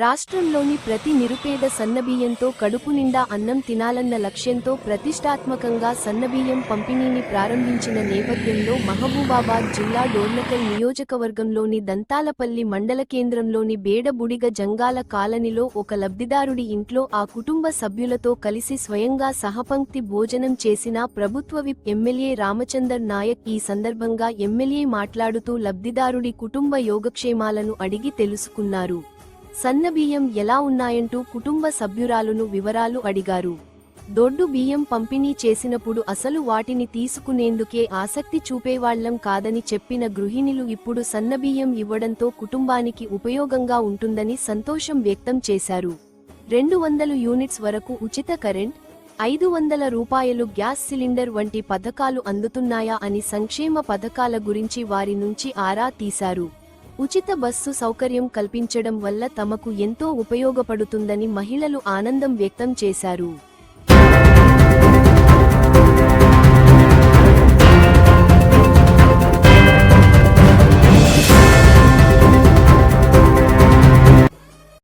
రాష్ట్రంలోని ప్రతి నిరుపేద సన్నబియ్యంతో కడుపు నిండా అన్నం తినాలన్న లక్ష్యంతో ప్రతిష్టాత్మకంగా సన్నబియ్యం పంపిణీని ప్రారంభించిన నేపథ్యంలో మహబూబాబాద్ జిల్లా డోర్నకల్ నియోజకవర్గంలోని దంతాలపల్లి మండల కేంద్రంలోని బేడబుడిగ జంగాల కాలనీలో ఒక లబ్ధిదారుడి ఇంట్లో ఆ కుటుంబ సభ్యులతో కలిసి స్వయంగా సహపంక్తి భోజనం చేసిన ప్రభుత్వ విప్ ఎమ్మెల్యే రామచందర్ నాయక్. ఈ సందర్భంగా ఎమ్మెల్యే మాట్లాడుతూ లబ్ధిదారుడి కుటుంబ యోగక్షేమాలను అడిగి తెలుసుకున్నారు. సన్నబియ్యం ఎలా ఉన్నాయంటూ కుటుంబ సభ్యురాలును వివరాలు అడిగారు. దొడ్డు బియ్యం పంపిణీ చేసినప్పుడు అసలు వాటిని తీసుకునేందుకే ఆసక్తి చూపేవాళ్లం కాదని చెప్పిన గృహిణులు ఇప్పుడు సన్నబియ్యం ఇవ్వడంతో కుటుంబానికి ఉపయోగంగా ఉంటుందని సంతోషం వ్యక్తం చేశారు. 200 యూనిట్స్ వరకు ఉచిత కరెంట్, 500 రూపాయలు గ్యాస్ సిలిండర్ వంటి పథకాలు అందుతున్నాయా అని సంక్షేమ పథకాల గురించి వారి నుంచి ఆరా తీశారు. ఉచిత బస్సు సౌకర్యం కల్పించడం వల్ల తమకు ఎంతో ఉపయోగపడుతుందని మహిళలు ఆనందం వ్యక్తం చేశారు.